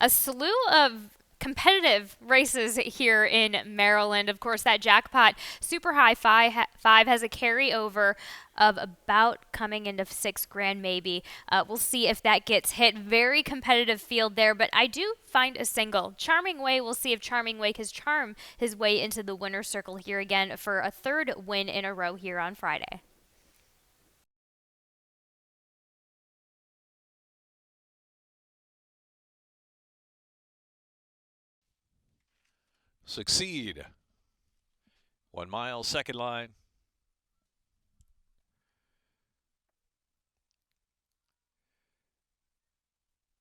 A slew of competitive races here in Maryland. Of course, that jackpot super high five has a carryover of about coming into 6 grand maybe. We'll see if that gets hit. Very competitive field there, but I do find a single. Charming Way, we'll see if Charming Way can charm his way into the winner's circle here again for a third win in a row here on Friday. Succeed. 1 mile, second line.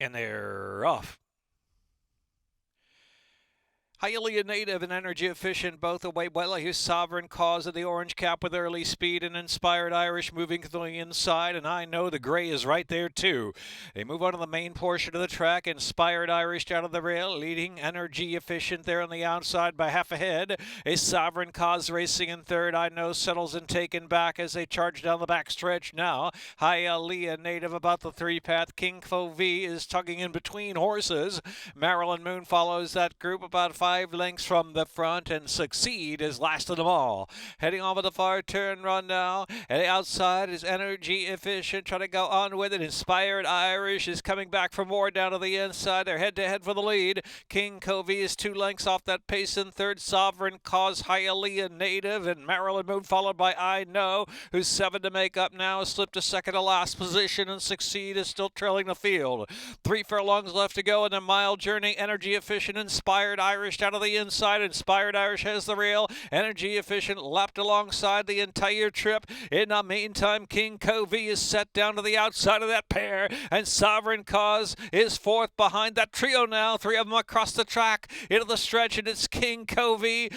And they're off. Highly native and energy efficient, both away well. Here's Sovereign Cause of the orange cap with early speed and Inspired Irish moving to the inside. And I know the gray is right there too. They move on to the main portion of the track. Inspired Irish down to the rail, leading energy efficient there on the outside by half a head. A Sovereign Cause racing in third. I know settles and taken back as they charge down the back stretch now. Hialeah native about the three path. King Fo V is tugging in between horses. Maryland Moon follows that group about 5 lengths from the front, and Succeed is last of them all. Heading over the far turn run now. And the outside is Energy Efficient, trying to go on with it. Inspired Irish is coming back for more down to the inside. They're head-to-head for the lead. King Covey is 2 lengths off that pace in third. Sovereign Cause, Hialeah Native, and Maryland Moon followed by I Know, who's 7 to make up now. Slipped to second to last position, and Succeed is still trailing the field. 3 furlongs left to go in a mile journey. Energy Efficient, Inspired Irish down to the inside. Inspired Irish has the rail. Energy Efficient lapped alongside the entire trip. In the meantime, King Covey is set down to the outside of that pair, and Sovereign Cause is fourth behind that trio now. 3 of them across the track into the stretch, and it's King Covey,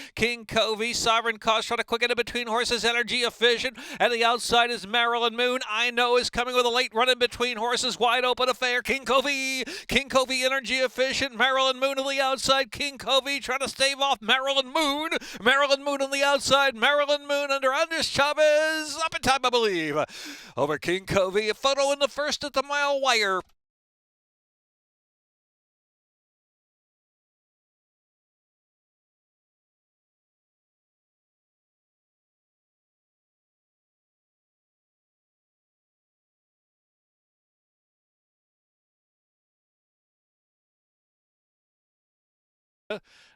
Sovereign Cause trying to quicken it between horses. Energy Efficient, and the outside is Maryland Moon. I Know is coming with a late run in between horses. Wide open affair. King Covey, Energy Efficient. Maryland Moon on the outside. King Covey trying to stave off Maryland Moon. Maryland Moon on the outside. Maryland Moon under Andres Chavez. Up in time, I believe. Over King Covey. A photo in the first at the mile wire.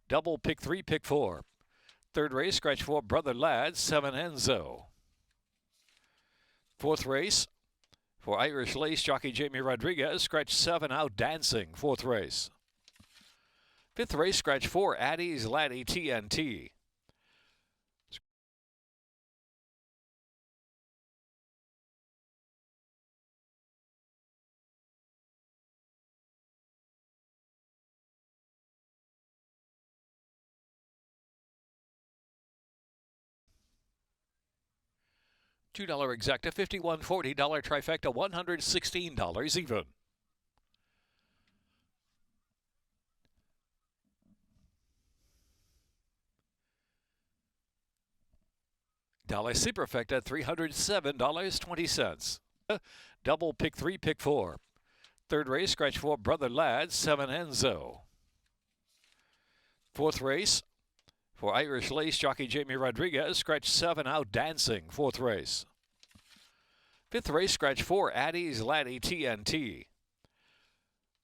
Double pick 3, pick 4. Third race, scratch 4, Brother Lad, 7 Enzo. Fourth race, for Irish Lace jockey Jamie Rodriguez, scratch 7, Out Dancing, fourth race. Fifth race, scratch 4, Addie's Laddie TNT. $2 exacta, $51.40 trifecta, $116 even. Dollar Superfecta, $307.20. Double pick 3, pick 4. Third race, scratch 4, Brother Lad, 7 Enzo. Fourth race, for Irish Lace jockey Jamie Rodriguez, scratch 7, Out Dancing, fourth race. Fifth race, scratch 4, Addie's Laddie TNT.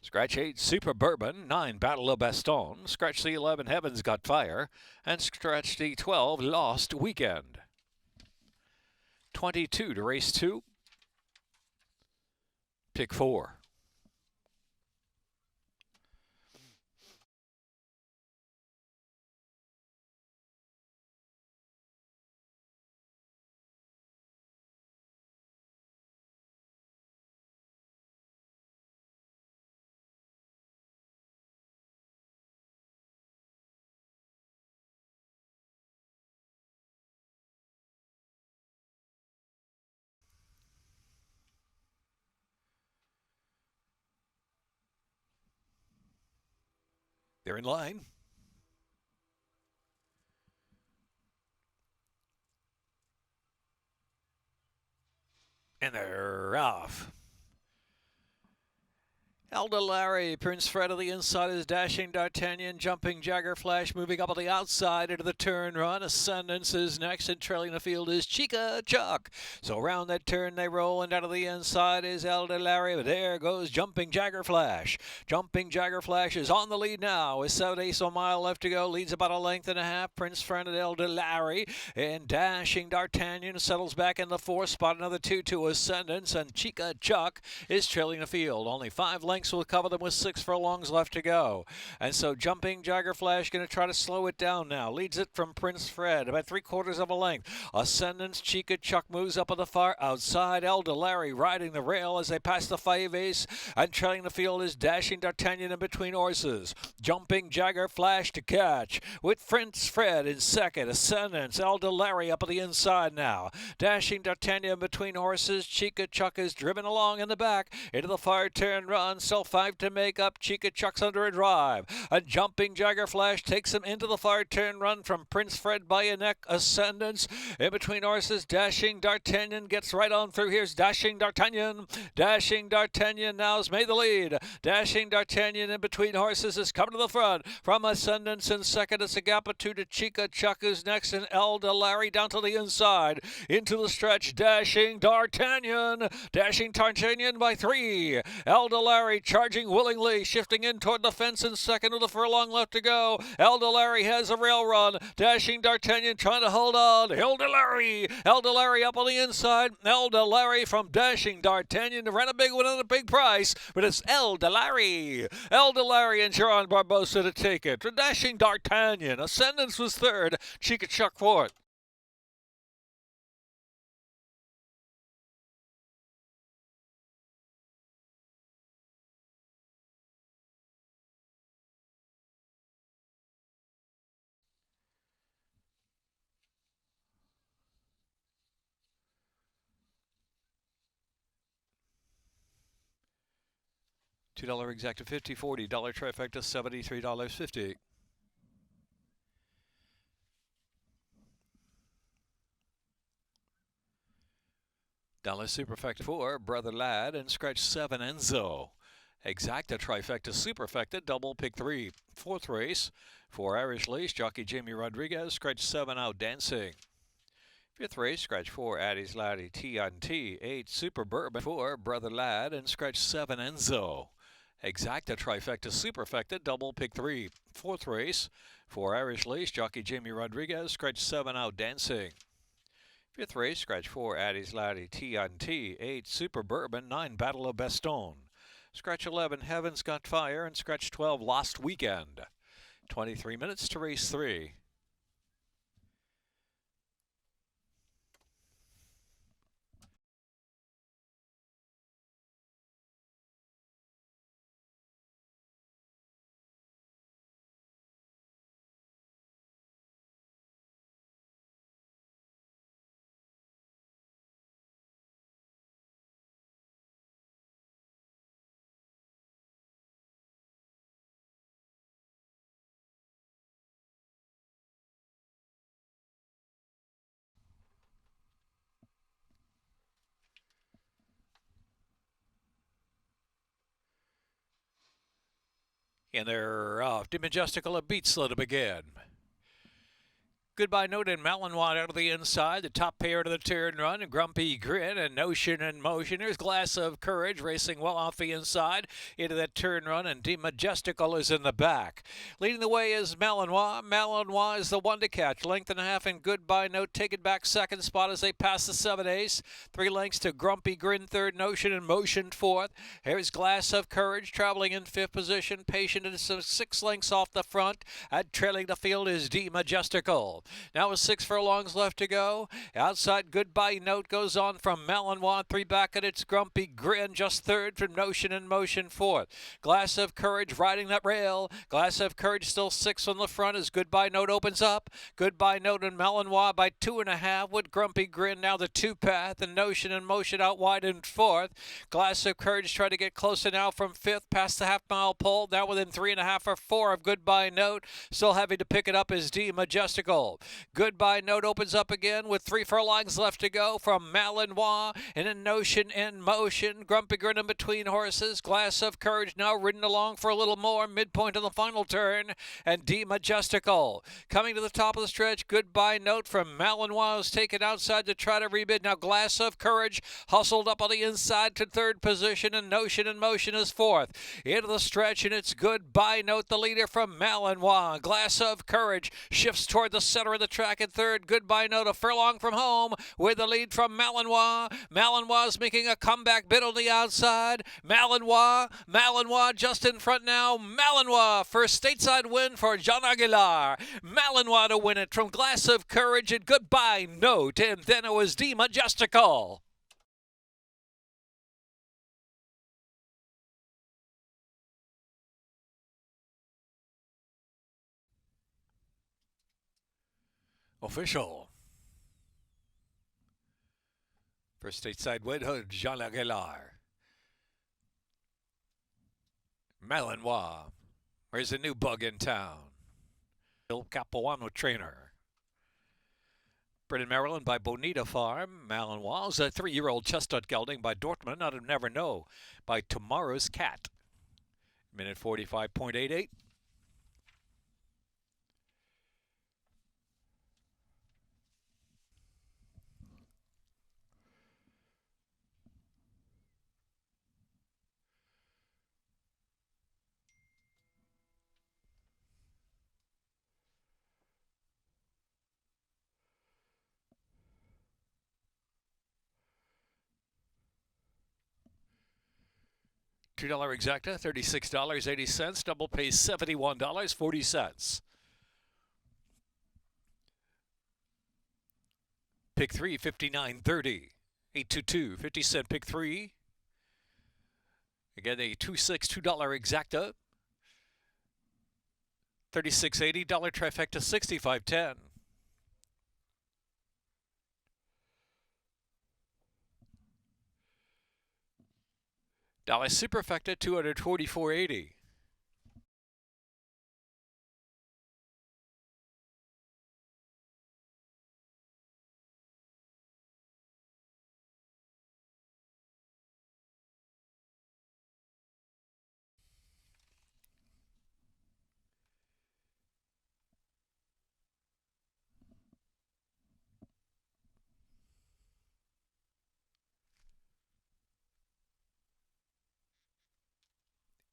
Scratch 8, Super Bourbon. 9, Battle of Baston. Scratch the 11, Heaven's Got Fire. And scratch the 12, Lost Weekend. 22 to race 2. Pick 4. They're in line. And they're off. Elder Larry, Prince Fred of the inside is Dashing D'Artagnan, Jumping Jagger Flash, moving up on the outside into the turn run. Ascendance is next, and trailing the field is Chica Chuck. So around that turn they roll, and out of the inside is Elder Larry, but there goes Jumping Jagger Flash. Jumping Jagger Flash is on the lead now with 7/8 a mile left to go. Leads about a length and a half. Prince Fred and Elder Larry, and Dashing D'Artagnan settles back in the fourth spot. Another 2 to Ascendance, and Chica Chuck is trailing the field. Only 5 lengths will cover them with 6 furlongs left to go. And so Jumping Jagger Flash going to try to slow it down now. Leads it from Prince Fred about 3/4 of a length. Ascendance, Chica Chuck moves up on the far outside. Elder Larry riding the rail as they pass the 5/8, and trailing the field is Dashing D'Artagnan in between horses. Jumping Jagger Flash to catch with Prince Fred in second. Ascendance, Elder Larry up on the inside now. Dashing D'Artagnan between horses. Chica Chuck is driven along in the back into the far turn run. Still 5 to make up. Chica Chuck's under a drive. A Jumping Jagger Flash takes him into the far turn run from Prince Fred by a neck. Ascendance in between horses. Dashing D'Artagnan gets right on through. Here's Dashing D'Artagnan. Dashing D'Artagnan now has made the lead. Dashing D'Artagnan in between horses is coming to the front. From Ascendance in second, it's a gap of 2 to Chica Chuck who's next, and Elder Larry down to the inside. Into the stretch, Dashing D'Artagnan. Dashing D'Artagnan by 3. Elder Larry charging willingly, shifting in toward the fence in second with a furlong left to go. Elder Larry has a rail run. Dashing D'Artagnan trying to hold on. Elder Larry up on the inside. Elder Larry from Dashing D'Artagnan ran a big one at a big price, but it's Elder Larry and Geron Barbosa to take it. Dashing D'Artagnan. Ascendance was third. Chica Chuck fourth. $2 exacta 50, $40 trifecta $73.50. $1 superfecta 4, Brother Lad, and scratch 7, Enzo. Exacta trifecta superfecta, double pick 3. Fourth race for Irish Lace, jockey Jamie Rodriguez, scratch 7 out dancing. Fifth race, scratch 4, Addie's Laddie, T&T, 8, Super Bourbon, 4, Brother Lad, and scratch 7, Enzo. Exacta trifecta superfecta, double pick 3. Fourth race for Irish Lace, jockey Jamie Rodriguez, scratch 7 out dancing. Fifth race, scratch 4, Addie's Laddie, T&T, 8, Super Bourbon, 9, Battle of Bastogne. Scratch 11, Heaven's Got Fire, and scratch 12, Lost Weekend. 23 minutes to race 3. And they're off. Majestical a beat slow to begin. Goodbye Note and Malinois out of the inside. The top pair to the turn run. Grumpy Grin and Notion and Motion. There's Glass of Courage racing well off the inside into that turn run. And Majestical is in the back. Leading the way is Malinois. Malinois is the one to catch. Length and a half and Goodbye Note taken back second spot as they pass the 7/8. 3 lengths to Grumpy Grin third. Notion and Motion fourth. Here's Glass of Courage traveling in fifth position. Patient is 6 lengths off the front. And trailing the field is Majestical. Now with 6 furlongs left to go. Outside Goodbye Note goes on from Malinois. 3 back at its Grumpy Grin. Just third from Notion and Motion fourth. Glass of Courage riding that rail. Glass of Courage still 6 on the front as Goodbye Note opens up. Goodbye Note and Malinois by 2.5 with Grumpy Grin now the 2 path and Notion and Motion out wide in fourth. Glass of Courage trying to get closer now from fifth past the half-mile pole. Now within 3.5 or 4 of Goodbye Note. Still having to pick it up is Majestical. Laurel. Goodbye Note opens up again with 3 furlongs left to go from Malinois in a notion in motion. Grumpy Grin in between horses. Glass of Courage now ridden along for a little more. Midpoint of the final turn. And D Majestical. Coming to the top of the stretch. Goodbye Note from Malinois is taken outside to try to rebid. Now Glass of Courage hustled up on the inside to third position. And Notion in Motion is fourth. Into the stretch, and it's Goodbye Note, the leader from Malinois. Glass of Courage shifts toward the center of the track at third. Goodbye Note a furlong from home with the lead from Malinois. Malinois is making a comeback bid on the outside. Malinois just in front now. Malinois first stateside win for Jean Aguilar. Malinois to win it from Glass of Courage and Goodbye Note, and then it was D Majestical. Official. First stateside win, Jean Aguilar. Malinois. Where's a new bug in town? Bill Capuano trainer. Bred in Maryland by Bonita Farm. Malinois is a 3-year-old chestnut gelding by Dortmund out of Never Know by Tomorrow's Cat. Minute 45.88. $2 exacta, $36.80. Double pays $71.40. Pick 3, $59.30. 822, 50-cent pick 3. Again, a 2-6, $2 exacta. $36.80, trifecta, $65.10. Dollar superfecta, $244.80.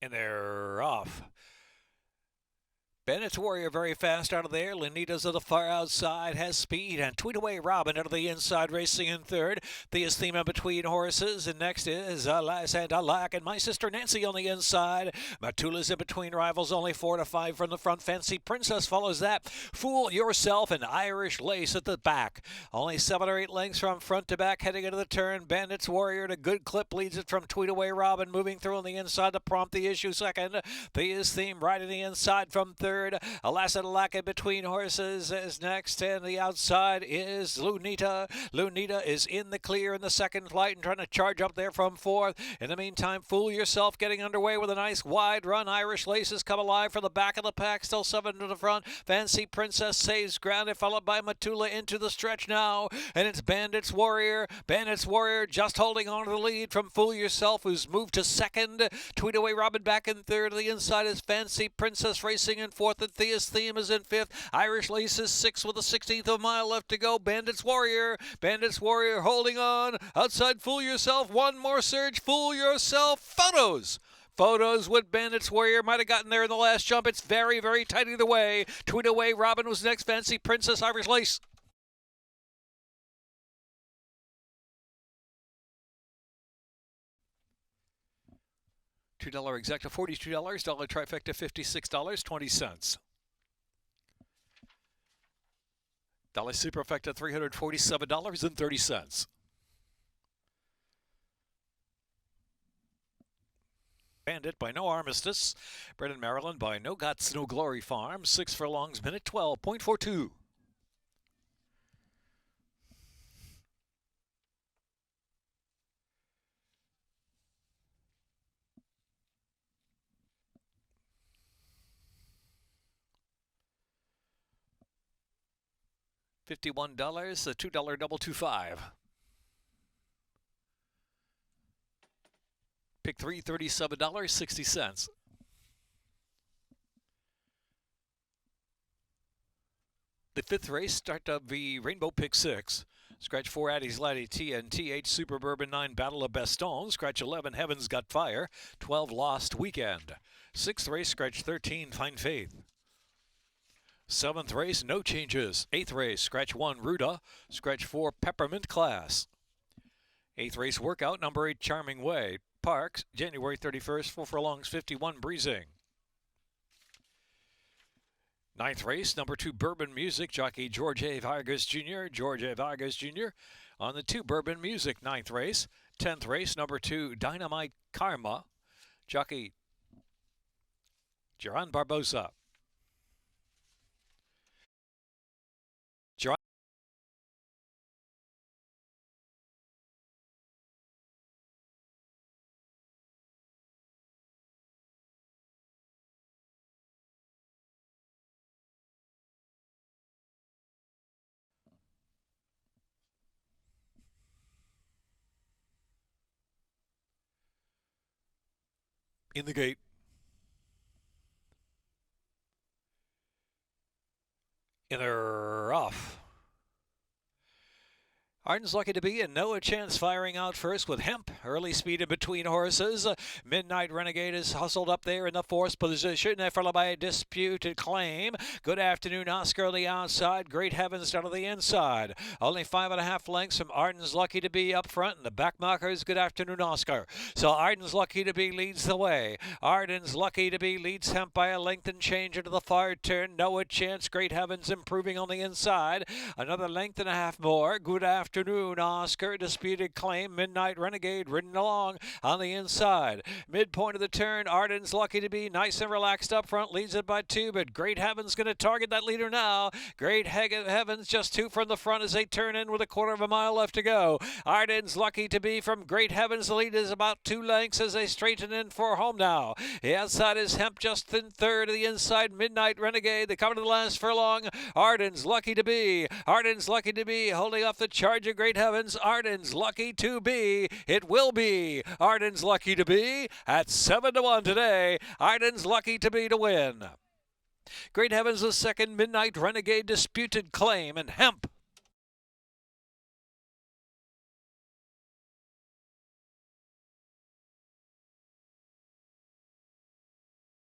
And they're off. Bennett's Warrior very fast out of there. Lenita's at the far outside, has speed, and Tweet Away Robin out of the inside, racing in third. Thea's Theme in between horses, and next is Alas and Alack, and My Sister Nancy on the inside. Matula's in between rivals, only 4 to 5 from the front. Fancy Princess follows that. Fool Yourself and Irish Lace at the back. Only 7 or 8 lengths from front to back, heading into the turn. Bandit's Warrior to good clip leads it from Tweet Away Robin, moving through on the inside to prompt the issue second. Thea's Theme riding the inside from third. Alas and Alack in between horses is next, and the outside is Lunita. Lunita is in the clear in the second flight and trying to charge up there from fourth. In the meantime, Fool Yourself getting underway with a nice wide run. Irish Laces come alive from the back of the pack, still 7 to the front. Fancy Princess saves ground, followed by Matula into the stretch now, and it's Bandit's Warrior. Bandit's Warrior just holding on to the lead from Fool Yourself, who's moved to second. Tweet Away Robin back in third. The inside is Fancy Princess racing in fourth. And Thea's Theme is in fifth. Irish Lace is sixth with a 16th of a mile left to go. Bandit's Warrior holding on. Outside Fool Yourself. One more surge. Fool Yourself. Photos with Bandit's Warrior. Might have gotten there in the last jump. It's very, very tight either way. Tweet Away Robin was next. Fancy Princess, Irish Lace. $2 exacta, $42. Dollar trifecta, $56.20. Dollar superfecta, $347.30. Bandit by No Armistice. Bred in Maryland by No Guts, No Glory Farm. 6 furlongs, minute 12.42. $51, a $2 double 25. Pick 3, $37.60. The fifth race, start of the Rainbow Pick 6. Scratch 4, Addie's Laddie, TNT, 8, Super Bourbon, 9, Battle of Bastogne. Scratch 11, Heaven's Got Fire, 12, Lost Weekend. Sixth race, scratch 13, Find Faith. Seventh race, no changes. Eighth race, scratch 1, Ruda. Scratch 4, Peppermint Class. Eighth race workout, number 8, Charming Way. Parks, January 31st, 4 furlongs, 51, Breezing. Ninth race, number 2, Bourbon Music, jockey George A. Vargas Jr. George A. Vargas Jr. on the 2, Bourbon Music, ninth race. 10th race, number 2, Dynamite Karma, jockey Geron Barbosa. In the gate. In the off. Arden's lucky to be in. Noah Chance firing out first with Hemp. Early speed in between horses. Midnight Renegade is hustled up there in the fourth position, followed by a Disputed Claim. Good Afternoon Oscar on the outside. Great Heavens down to the inside. Only 5.5 lengths from Arden's lucky to be up front, and the back marker is Good Afternoon Oscar. So Arden's lucky to be leads the way. Arden's lucky to be leads Hemp by a length and change into the far turn. Noah Chance, Great Heavens improving on the inside. Another length and a half more. Good Afternoon Oscar, Disputed Claim, Midnight Renegade ridden along on the inside. Midpoint of the turn, Arden's lucky to be nice and relaxed up front, leads it by 2, but Great Heavens going to target that leader now. Great Heavens just 2 from the front as they turn in with a quarter of a mile left to go. Arden's lucky to be from Great Heavens. The lead is about 2 lengths as they straighten in for home now. The outside is Hemp just in third. The inside, Midnight Renegade. They come to the last furlong. Arden's lucky to be. Arden's lucky to be holding off the charge of Great Heavens. Arden's lucky to be. It will be Arden's lucky to be at 7-1 today. Arden's lucky to be to win. Great Heavens the second, Midnight Renegade, Disputed Claim, and Hemp.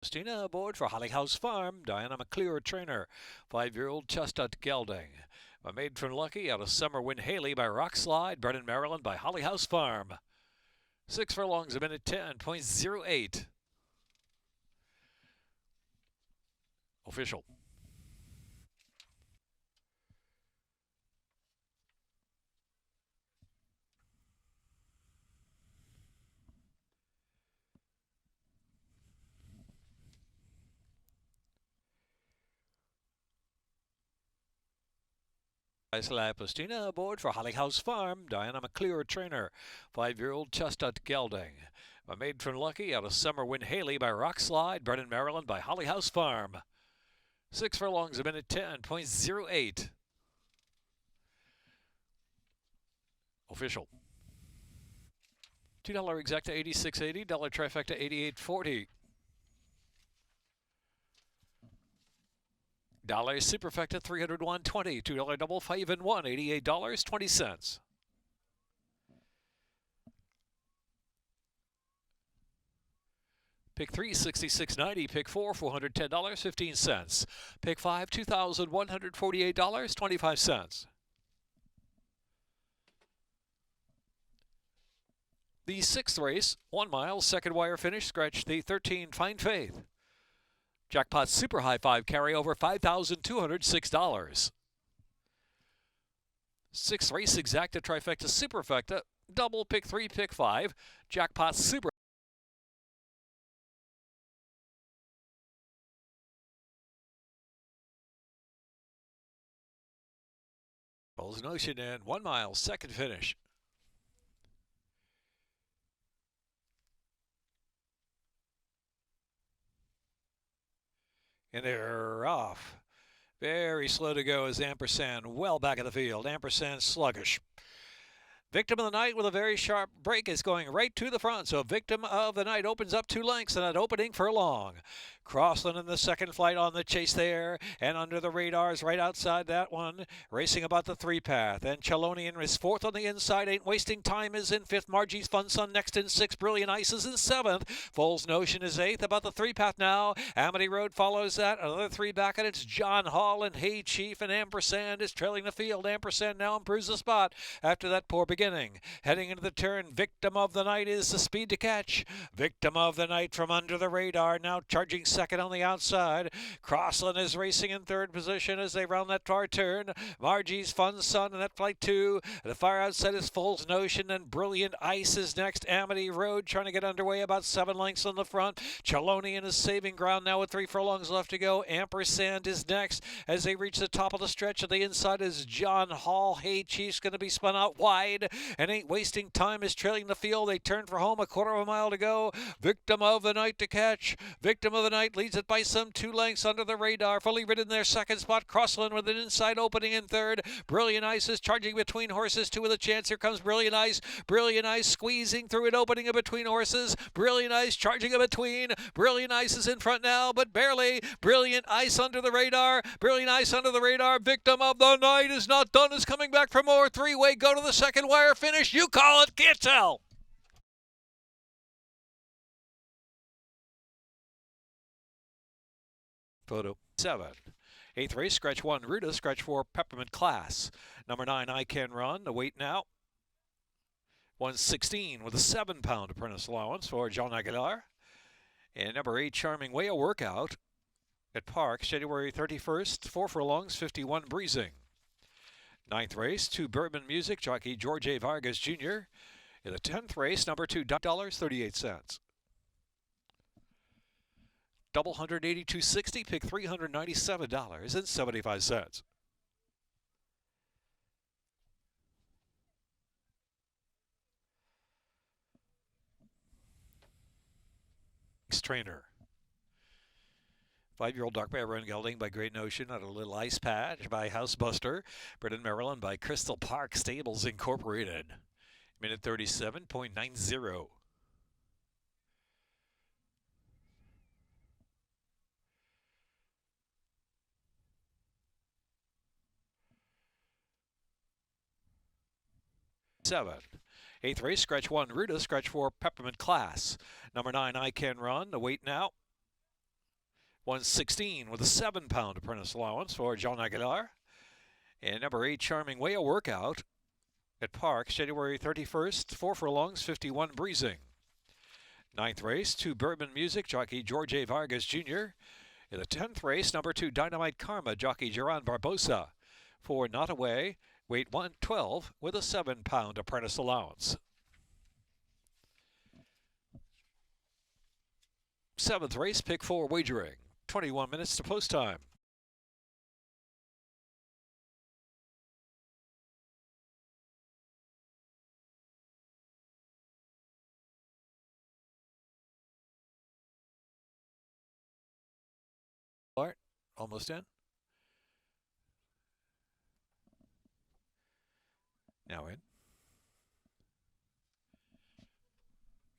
Christina aboard for Holly House Farm. Diana McClure, trainer. 5-year-old Chestnut Gelding. A Maid from Lucky out of Summer Win Haley by Rock Slide. Brennan, Maryland by Holly House Farm. 6 furlongs, a minute 10.08. Official. Isla Pastina aboard for Holly House Farm. Diana McClure, trainer. 5-year-old Chestnut Gelding. A Maid from Lucky out of Summer Win Haley by Rock Slide. Brennan, Maryland by Holly House Farm. 6 furlongs, a minute 10.08. Official. $2 exacta, $86.80. $1 trifecta, $88.40. $1 superfecta, $301.20. $2 double, 5 and 1, $88.20. Pick 3, $66.90. Pick 4, $410.15. Pick 5, $2,148.25. The sixth race, 1 mile, second wire finish, scratch the 13, Find Faith. Jackpot Super High 5 carryover, $5,206. Sixth race, exacta, trifecta, superfecta, double, pick 3, pick 5. Jackpot Super. Bulls Notion in 1 mile, second finish. And they're off. Very slow to go is Ampersand, well back of the field. Ampersand sluggish. Victim of the Night with a very sharp break is going right to the front. So Victim of the Night opens up 2 lengths and an opening for long. Crossland in the second flight on the chase there, and under the radars right outside that one, racing about the 3 path. And Chelonian is 4th on the inside, Ain't Wasting Time is in 5th, Margie's Fun Sun next in 6th, Brilliant Ice is in 7th, Fool's Notion is 8th, about the 3 path now. Amity Road follows that, another 3 back, and it's John Hall and Hey Chief, and Ampersand is trailing the field. Ampersand now improves the spot after that poor beginning. Heading into the turn, Victim of the Night is the speed to catch. Victim of the Night from under the radar, now charging second on the outside. Crossland is racing in 3rd position as they round that far turn. Margie's Fun Sun in that flight 2. The far outside is Fool's Notion, and Brilliant Ice is next. Amity Road trying to get underway, about 7 lengths on the front. Chelonian is saving ground now with 3 furlongs left to go. Ampersand is next as they reach the top of the stretch. At the inside is John Hall. Hey Chief's going to be spun out wide, and Ain't Wasting Time is trailing the field. They turn for home, a quarter of a mile to go. Victim of the Night to catch. Victim of the Night leads it by some 2 lengths under the radar. Fully ridden their second spot. Crossland with an inside opening in 3rd. Brilliant Ice is charging between horses. 2 with a chance. Here comes Brilliant Ice. Brilliant Ice squeezing through it, opening in between horses. Brilliant Ice charging in between. Brilliant Ice is in front now, but barely. Brilliant Ice under the radar. Brilliant Ice under the radar. Victim of the Night is not done. Is coming back for more. 3-way go to the second wire finish. You call it. Can't tell. Photo 7. 8th race, scratch 1, Ruta, scratch 4, Peppermint Class. Number 9, I Can Run, the weight now. 116 with a 7-pound apprentice allowance for John Aguilar. And number 8, Charming Way, a workout at Parks, January 31st, 4 furlongs, 51 breezing. 9th race, 2 Birdman Music, jockey George A. Vargas Jr. In the 10th race, number 2, $38. Double $182.60, pick $397.75. Trainer. 5-year-old Dark by Run Gelding by Great Notion on a Little Ice Patch by Housebuster. Bred Maryland by Crystal Park Stables Incorporated. Minute 37.90. Seven. 8th race, scratch 1, Ruta, scratch 4, Peppermint Class. Number 9, I Can Run, the weight now. 116 with a 7-pound apprentice allowance for John Aguilar. And number 8, Charming Way, a workout at Parks, January 31st, 4 furlongs, 51 breezing. 9th race, 2 Birdman Music, jockey George A. Vargas Jr. In the 10th race, number 2, Dynamite Karma, jockey Geron Barbosa. For Not Away, weight 112 with a 7-pound apprentice allowance. 7th race, pick 4 wagering. 21 minutes to post time. Art, almost in. Now in.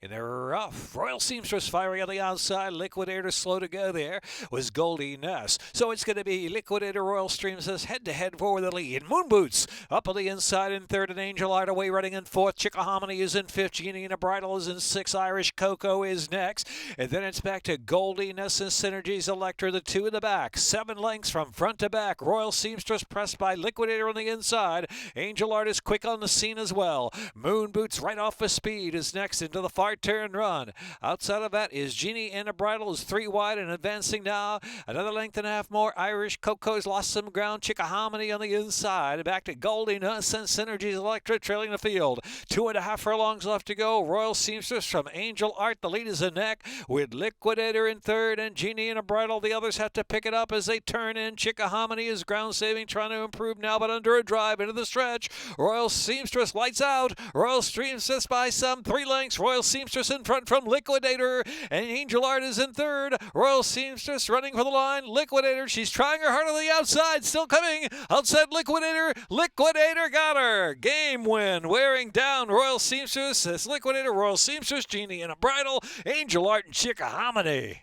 And they're rough. Royal Seamstress firing on the outside. Liquidator slow to go there was Goldie Ness. So it's going to be Liquidator Royal Streams as head-to-head for the lead. Moon Boots up on the inside in 3rd, and Angel Art away running in 4th. Chickahominy is in 5th. Genie and a Bridal is in 6th. Irish Coco is next. And then it's back to Goldie Ness and Synergies Electra, the 2 in the back. 7 lengths from front to back. Royal Seamstress pressed by Liquidator on the inside. Angel Art is quick on the scene as well. Moon Boots right off the speed is next into the far turn run. Outside of that is Genie and a Bridal is 3 wide and advancing now. Another length and a half more. Irish Coco's lost some ground. Chickahominy on the inside. Back to Goldie Nuss and Synergies Electra trailing the field. 2.5 furlongs left to go. Royal Seamstress from Angel Art. The lead is a neck with Liquidator in 3rd and Genie and a Bridal. The others have to pick it up as they turn in. Chickahominy is ground saving, trying to improve now, but under a drive into the stretch. Royal Seamstress lights out. Royal Seamstress by some 3 lengths. Royal Seamstress Seamstress in front from Liquidator, and Angel Art is in third. Royal Seamstress running for the line. Liquidator, she's trying her heart on the outside, still coming. Outside Liquidator. Liquidator got her. Game win. Wearing down Royal Seamstress as Liquidator, Royal Seamstress, Genie in a bridle, Angel Art and Chickahominy.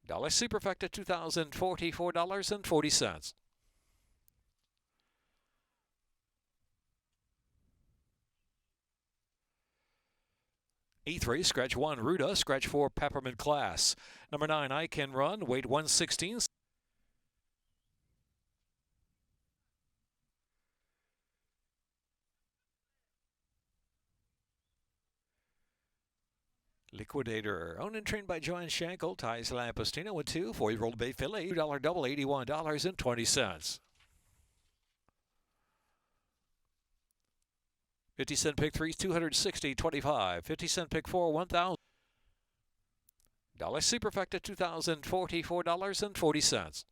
Dollar Superfecta $2,044.40. E3, scratch 1, Ruda, scratch 4, Peppermint Class. Number 9, I Can Run, weight 116. Liquidator, owned and trained by Joanne Schenkel, ties Lampostino with 2, 4-year-old Bay Filly, $2 double, $81.20. 50-cent pick 3, $260.25. 50-cent pick 4, $1,000. Dollar Superfecta $2,044.40.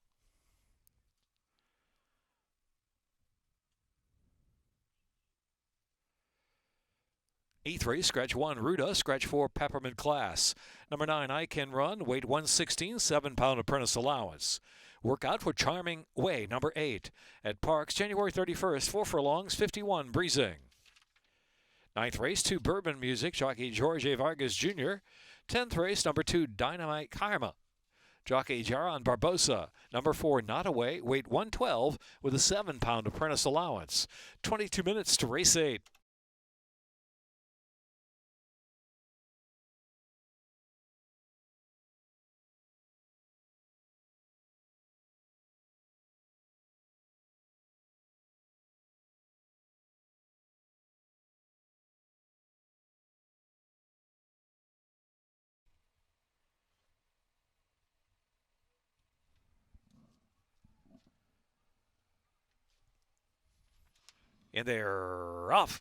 E3, scratch 1, Ruda, scratch 4, Peppermint Class. Number 9, I Can Run, weight 116, 7-pound apprentice allowance. Workout for Charming Way, number 8. At Parks, January 31st, 4 furlongs, 51 breezing. 9th race, 2 Bourbon Music, jockey Jorge Vargas Jr. 10th race, number 2, Dynamite Karma. Jockey Jaron Barbosa. Number 4, Not Away, weight 112 with a 7-pound apprentice allowance. 22 minutes to race 8. And they're off.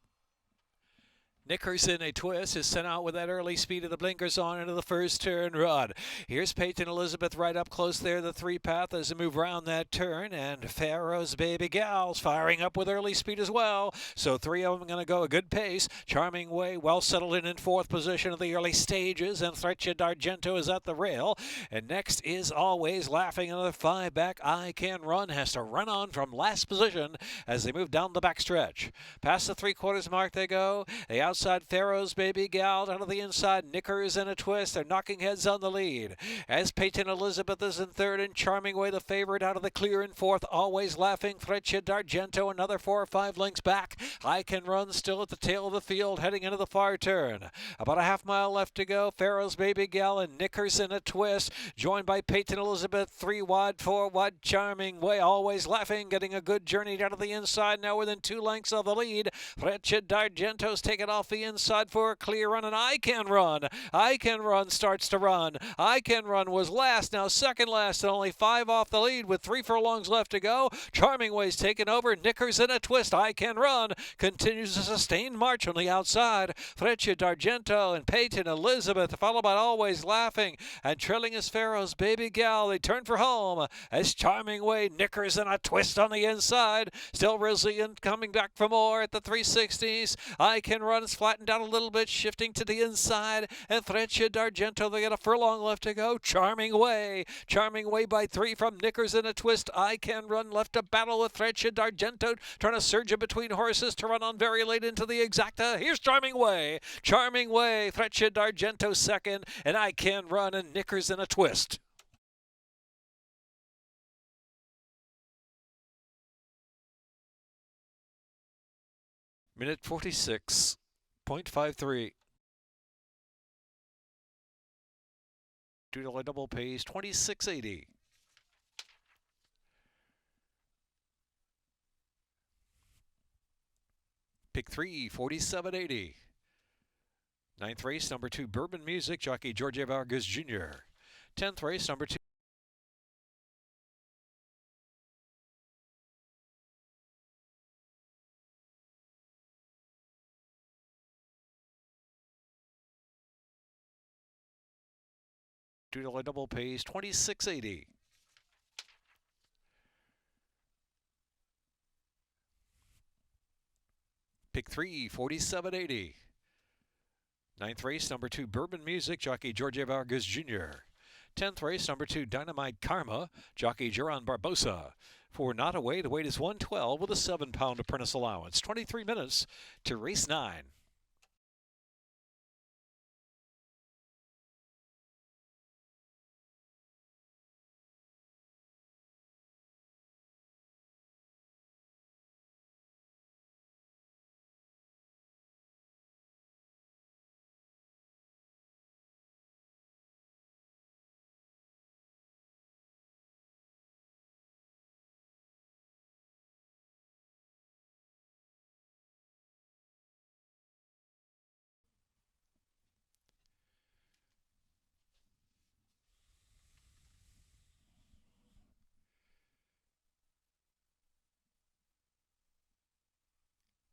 Knickers in a twist is sent out with that early speed of the blinkers on into the first turn run. Here's Peyton Elizabeth right up close there, the 3-path as they move around that turn. And Pharaoh's Baby Gals firing up with early speed as well. So 3 of them going to go a good pace. Charming Way well settled in 4th position of the early stages. And Freccia d'Argento is at the rail. And next is Always Laughing. Another 5 back. I Can Run has to run on from last position as they move down the backstretch. Past the 3/4 mark they go. The outside Pharaoh's Baby Gal out of the inside. Knickers in a twist. They're knocking heads on the lead. As Peyton Elizabeth is in 3rd and Charming Way the favorite out of the clear in 4th. Always Laughing. Freccia d'Argento another 4 or 5 lengths back. I Can Run still at the tail of the field heading into the far turn. About a half mile left to go. Pharaoh's Baby Gal and Knickers in a twist. Joined by Peyton Elizabeth. 3 wide, 4 wide. Charming Way Always Laughing getting a good journey out of the inside now within 2 lengths of the lead. Freccia d'Argento's taken off the inside for a clear run, and I Can Run. I Can Run starts to run. I Can Run was last, now second last, and only 5 off the lead with 3 furlongs left to go. Charming Way's taken over. Knickers in a twist. I Can Run continues a sustained march on the outside. Freccia d'Argento and Peyton Elizabeth, followed by Always Laughing, and trailing is Pharaoh's Baby Gal. They turn for home as Charming Way, Knickers in a twist on the inside. Still resilient, coming back for more at the 360s. I Can Run is flattened out a little bit, shifting to the inside, and Freccia d'Argento, they got a furlong left to go. Charming Way by 3 from Knickers in a twist. I Can Run left to battle with Freccia d'Argento, trying to surge in between horses to run on very late into the exacta. Here's Charming Way, Freccia d'Argento second, and I Can Run and Knickers in a twist. Minute 46.53. $2 double pays $26.80. Pick 3, $47.80. 9th race, number 2, Bourbon Music, jockey Jorge Vargas Jr. 10th race, number 2. $2 double pays $26.80. Pick 3, $47.80. Ninth race, number 2, Bourbon Music, jockey Jorge Vargas Jr. 10th race, number 2, Dynamite Karma, jockey Geron Barbosa. For Not Away, the weight is 112 with a 7-pound apprentice allowance. 23 minutes to race 9.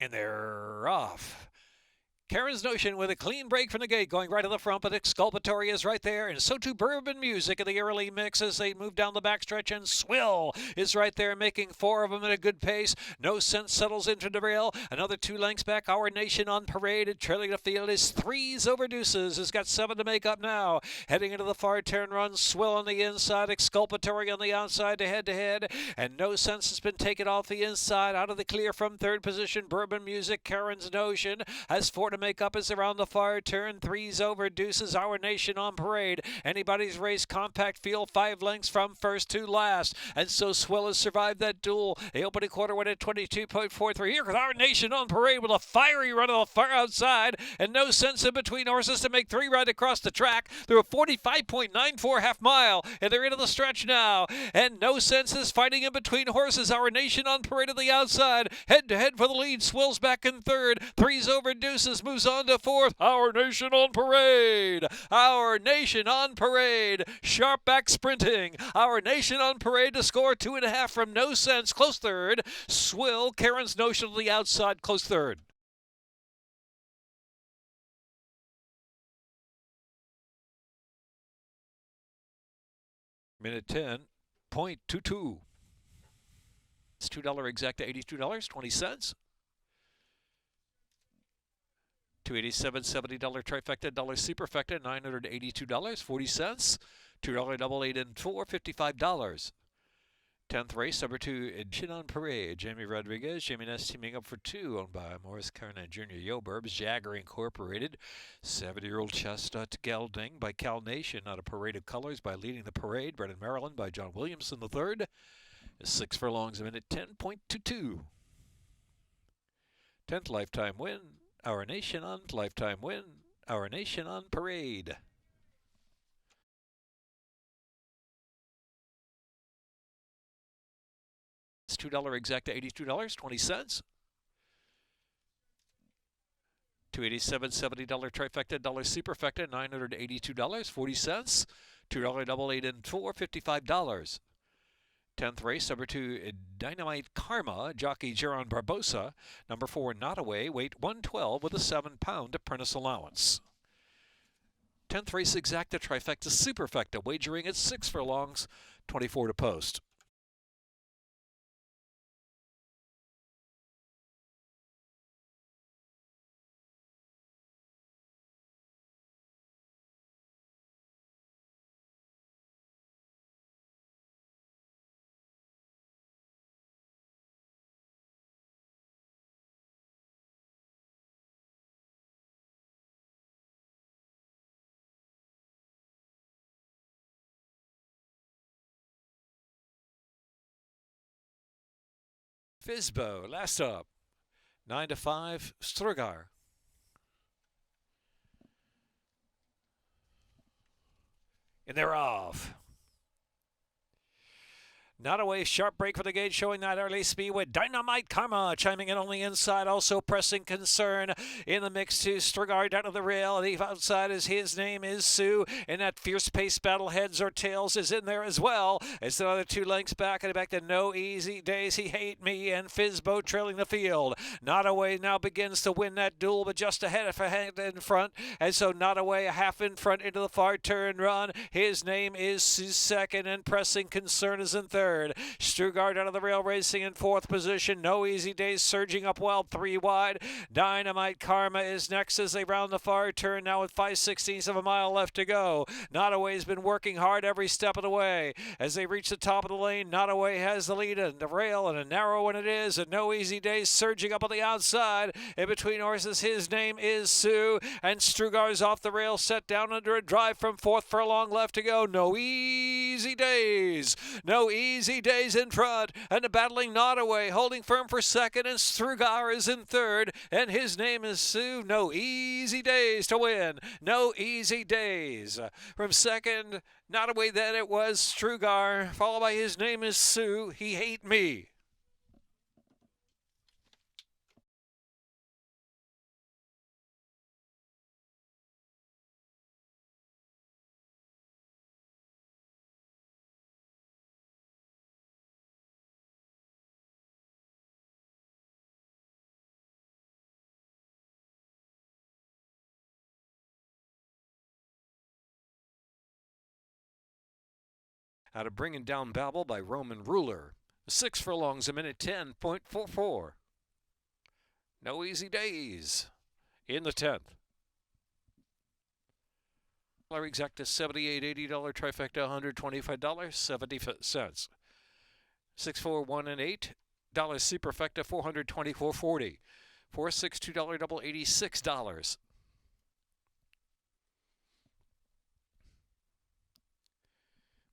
And they're off. Karen's Notion with a clean break from the gate, going right to the front, but Exculpatory is right there, and so too Bourbon Music in the early mix as they move down the backstretch, and Swill is right there, making 4 of them at a good pace. No Sense settles into the rail, another 2 lengths back. Our Nation on Parade, and trailing the field is Threes Over Deuces, has got 7 to make up now. Heading into the far turn run, Swill on the inside, Exculpatory on the outside to head, and No Sense has been taken off the inside, out of the clear from 3rd position. Bourbon Music, Karen's Notion has 4 to make up as around the far turn. Threes Over Deuces, Our Nation on Parade. Anybody's Race, compact field, 5 lengths from first to last. And so Swill has survived that duel. The opening quarter went at 22.43. Here comes Our Nation on Parade with a fiery run on the far outside, and No Sense in between horses to make 3 right across the track through a 45.94 half mile. And they're into the stretch now. And No Sense is fighting in between horses. Our Nation on Parade at the outside. Head to head for the lead. Swill's back in 3rd. Threes Over Deuces moves on to 4th. Our Nation on Parade. Our Nation on Parade. Sharp back sprinting. Our Nation on Parade to score 2.5 from No Sense. Close 3rd. Swill, Karen's Notion on the outside. Close 3rd. Minute 10.22. It's $2 exact to $82.20. $287.70 trifecta, $1 superfecta, $982.40. $2 double 8 and 4, $55. 10th race, number 2, Nation on Parade. Jamie Rodriguez, Jamie Ness teaming up for 2, owned by Morris Carnan Jr. Yo Burbs, Jagger Incorporated. 70-year-old Chestnut Gelding by Cal Nation, out of Parade of Colors by Leading the Parade. Bred in Maryland by John Williamson III. 6 furlongs a minute, 10.22. 10th lifetime win. Our Nation on lifetime win. Our Nation on Parade. It's $2 exact to $82.20. $287.70 trifecta, $1 superfecta, $982.40. $2 double 8 and 4, $55. 10th race, number 2, Dynamite Karma, jockey Geron Barbosa. Number 4, Not Away, weight 112 with a 7-pound apprentice allowance. 10th race, exacta trifecta superfecta, wagering at 6 furlongs, 24 to post. Fizbo, last up. 9 to 5, Strugar. And they're off. Not away, sharp break for the gate, showing that early speed with Dynamite Karma chiming in only inside. Also pressing Concern in the mix to Strigard down to the rail. The outside is His Name is Sue. In that fierce pace battle, Heads or Tails is in there as well. It's another 2 lengths back, and back to No Easy Days, He Hate Me, and Fizbo trailing the field. Not away now begins to win that duel, but just ahead in front. And so Not Away a half in front into the far turn run. His Name is Sue second, and pressing Concern is in third. Strugard out of the rail racing in fourth position. No Easy Days surging up well 3 wide. Dynamite Karma is next as they round the far turn now with 5/16 of a mile left to go. Not Away's been working hard every step of the way. As they reach the top of the lane, Not Away has the lead in the rail, and a narrow one it is. And No Easy Days surging up on the outside. In between horses, His Name is Sue. And Strugar's off the rail, set down under a drive from fourth furlong left to go. No Easy Days. No Easy Days in front, and the battling Not Away, holding firm for second, and Strugar is in third, and His Name is Sue. No Easy Days to win. No Easy Days. From second, Not Away, then it was Strugar, followed by His Name is Sue. He Hate Me. Out of Bringing Down Babel by Roman Ruler. 6 furlongs a minute, 10.44. No Easy Days in the 10th. Exacta $78, $80 trifecta $125.70. 6, 4, 1, and $8 superfecta $424.40. 4, 6, $2 double $86.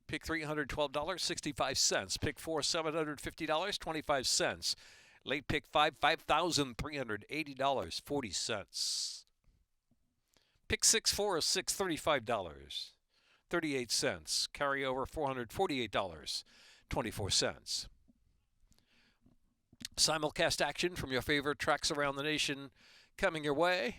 Pick $312.65. Pick 4, $750.25. Late pick 5, $5,380.40. Pick 6, 4, $635.38. Carryover $448.24. Simulcast action from your favorite tracks around the nation coming your way.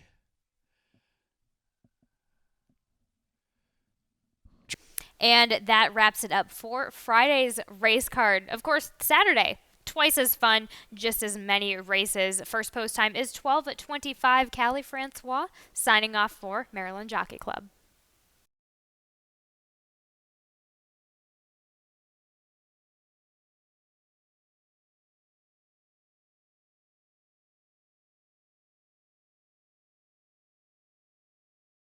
And that wraps it up for Friday's race card. Of course, Saturday, twice as fun, just as many races. First post time is 12:25. Callie Francois signing off for Maryland Jockey Club.